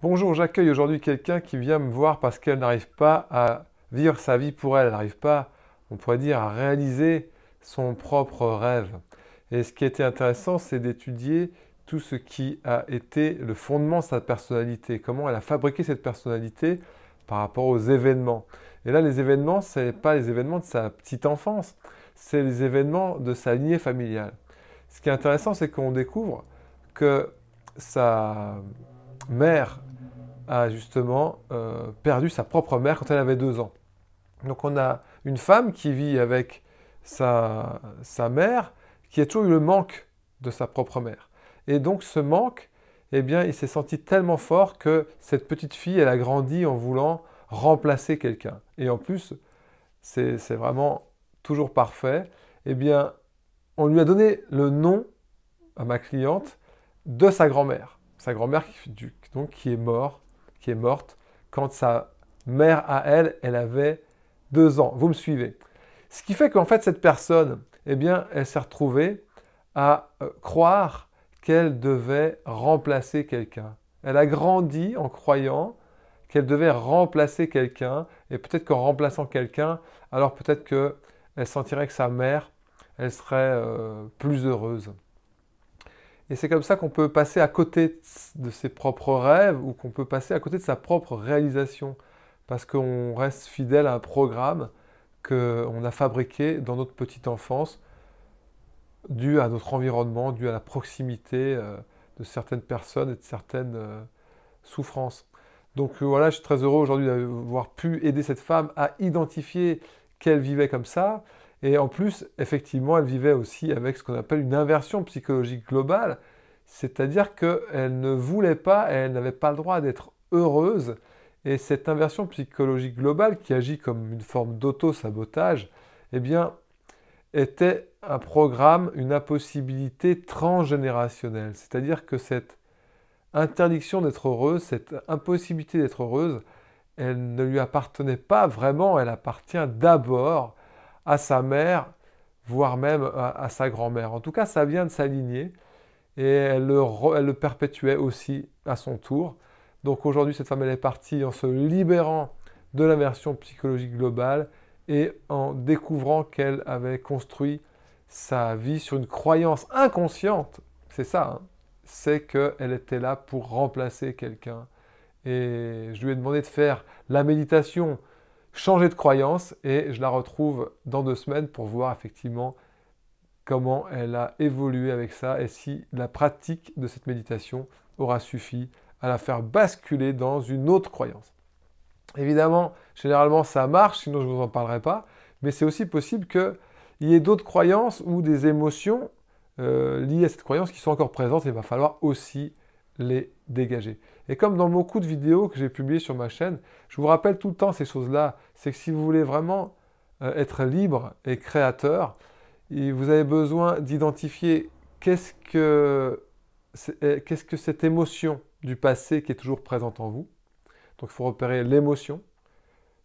Bonjour, j'accueille aujourd'hui quelqu'un qui vient me voir parce qu'elle n'arrive pas à vivre sa vie pour elle. Elle n'arrive pas, on pourrait dire, à réaliser son propre rêve. Et ce qui était intéressant, c'est d'étudier tout ce qui a été le fondement de sa personnalité, comment elle a fabriqué cette personnalité par rapport aux événements. Et là, les événements, ce n'est pas les événements de sa petite enfance, c'est les événements de sa lignée familiale. Ce qui est intéressant, c'est qu'on découvre que sa mère a justement perdu sa propre mère quand elle avait 2 ans. Donc on a une femme qui vit avec sa mère, qui a toujours eu le manque de sa propre mère. Et donc ce manque, eh bien, il s'est senti tellement fort que cette petite fille, elle a grandi en voulant remplacer quelqu'un. Et en plus, c'est vraiment toujours parfait. Eh bien, on lui a donné le nom à ma cliente de sa grand-mère. Sa grand-mère donc, qui est morte quand sa mère à elle, elle avait 2 ans. Vous me suivez? Ce qui fait qu'en fait, cette personne, eh bien, elle s'est retrouvée à croire qu'elle devait remplacer quelqu'un. Elle a grandi en croyant qu'elle devait remplacer quelqu'un, et peut-être qu'en remplaçant quelqu'un, alors peut-être qu'elle sentirait que sa mère, elle serait plus heureuse. Et c'est comme ça qu'on peut passer à côté de ses propres rêves ou qu'on peut passer à côté de sa propre réalisation parce qu'on reste fidèle à un programme qu'on a fabriqué dans notre petite enfance dû à notre environnement, dû à la proximité de certaines personnes et de certaines souffrances. Donc voilà, je suis très heureux aujourd'hui d'avoir pu aider cette femme à identifier qu'elle vivait comme ça. Et en plus, effectivement, elle vivait aussi avec ce qu'on appelle une inversion psychologique globale, c'est-à-dire qu'elle ne voulait pas, elle n'avait pas le droit d'être heureuse. Et cette inversion psychologique globale, qui agit comme une forme d'auto-sabotage, eh bien, était un programme, une impossibilité transgénérationnelle. C'est-à-dire que cette interdiction d'être heureuse, cette impossibilité d'être heureuse, elle ne lui appartenait pas vraiment, elle appartient d'abord à sa mère, voire même à sa grand-mère. En tout cas, ça vient de sa lignée et elle le perpétuait aussi à son tour. Donc aujourd'hui, cette femme, elle est partie en se libérant de l'inversion psychologique globale et en découvrant qu'elle avait construit sa vie sur une croyance inconsciente. C'est ça, hein, c'est qu'elle était là pour remplacer quelqu'un. Et je lui ai demandé de faire la méditation, changer de croyance, et je la retrouve dans 2 semaines pour voir effectivement comment elle a évolué avec ça et si la pratique de cette méditation aura suffi à la faire basculer dans une autre croyance. Évidemment, généralement ça marche, sinon je ne vous en parlerai pas, mais c'est aussi possible qu'il y ait d'autres croyances ou des émotions liées à cette croyance qui sont encore présentes et il va falloir aussi les dégager. Et comme dans beaucoup de vidéos que j'ai publiées sur ma chaîne, je vous rappelle tout le temps ces choses-là, c'est que si vous voulez vraiment être libre et créateur, et vous avez besoin d'identifier qu'est-ce que cette émotion du passé qui est toujours présente en vous. Donc il faut repérer l'émotion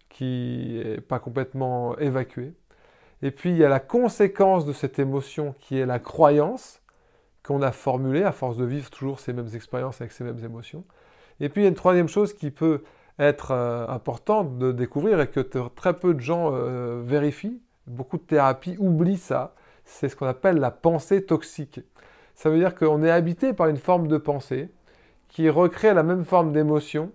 qui n'est pas complètement évacuée. Et puis il y a la conséquence de cette émotion qui est la croyance qu'on a formulée à force de vivre toujours ces mêmes expériences avec ces mêmes émotions. Et puis il y a une troisième chose qui peut être importante de découvrir et que très peu de gens vérifient. Beaucoup de thérapies oublient ça. C'est ce qu'on appelle la pensée toxique. Ça veut dire qu'on est habité par une forme de pensée qui recrée la même forme d'émotion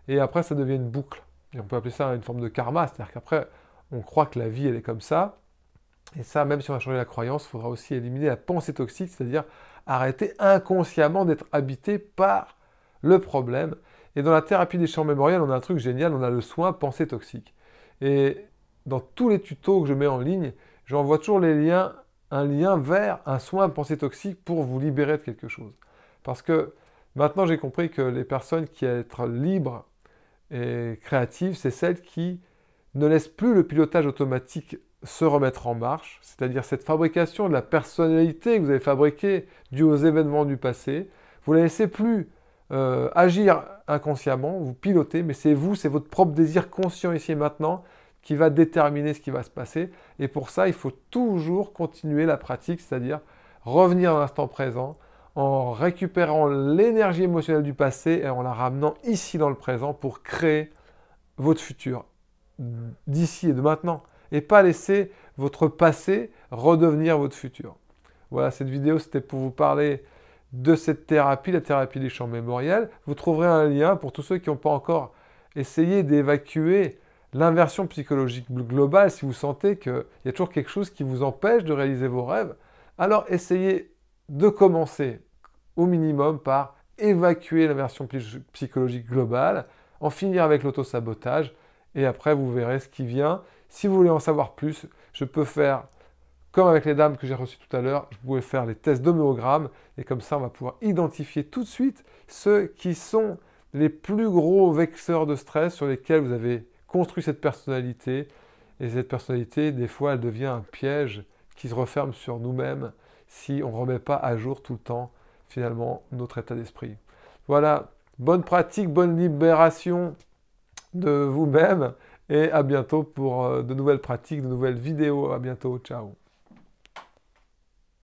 et après ça devient une boucle. Et on peut appeler ça une forme de karma, c'est-à-dire qu'après on croit que la vie elle est comme ça. Et ça, même si on a changé la croyance, il faudra aussi éliminer la pensée toxique, c'est-à-dire arrêter inconsciemment d'être habité par le problème. Et dans la thérapie des champs mémoriels, on a un truc génial, on a le soin pensée toxique. Et dans tous les tutos que je mets en ligne, j'envoie toujours un lien vers un soin pensée toxique pour vous libérer de quelque chose. Parce que maintenant, j'ai compris que les personnes qui être libres et créatives, c'est celles qui ne laissent plus le pilotage automatique se remettre en marche, c'est-à-dire cette fabrication de la personnalité que vous avez fabriquée due aux événements du passé, vous ne la laissez plus agir inconsciemment, vous pilotez, mais c'est vous, c'est votre propre désir conscient ici et maintenant qui va déterminer ce qui va se passer. Et pour ça, il faut toujours continuer la pratique, c'est-à-dire revenir dans l'instant présent en récupérant l'énergie émotionnelle du passé et en la ramenant ici dans le présent pour créer votre futur d'ici et de maintenant. Et pas laisser votre passé redevenir votre futur. Voilà, cette vidéo, c'était pour vous parler de cette thérapie, la thérapie des champs mémoriels. Vous trouverez un lien pour tous ceux qui n'ont pas encore essayé d'évacuer l'inversion psychologique globale. Si vous sentez qu'il y a toujours quelque chose qui vous empêche de réaliser vos rêves, alors essayez de commencer au minimum par évacuer l'inversion psychologique globale, en finir avec l'autosabotage, et après vous verrez ce qui vient. Si vous voulez en savoir plus, je peux faire comme avec les dames que j'ai reçues tout à l'heure, je pouvais faire les tests d'homéogramme et comme ça, on va pouvoir identifier tout de suite ceux qui sont les plus gros vecteurs de stress sur lesquels vous avez construit cette personnalité. Et cette personnalité, des fois, elle devient un piège qui se referme sur nous-mêmes si on ne remet pas à jour tout le temps, finalement, notre état d'esprit. Voilà, bonne pratique, bonne libération de vous-même et à bientôt pour de nouvelles pratiques, de nouvelles vidéos. À bientôt, ciao.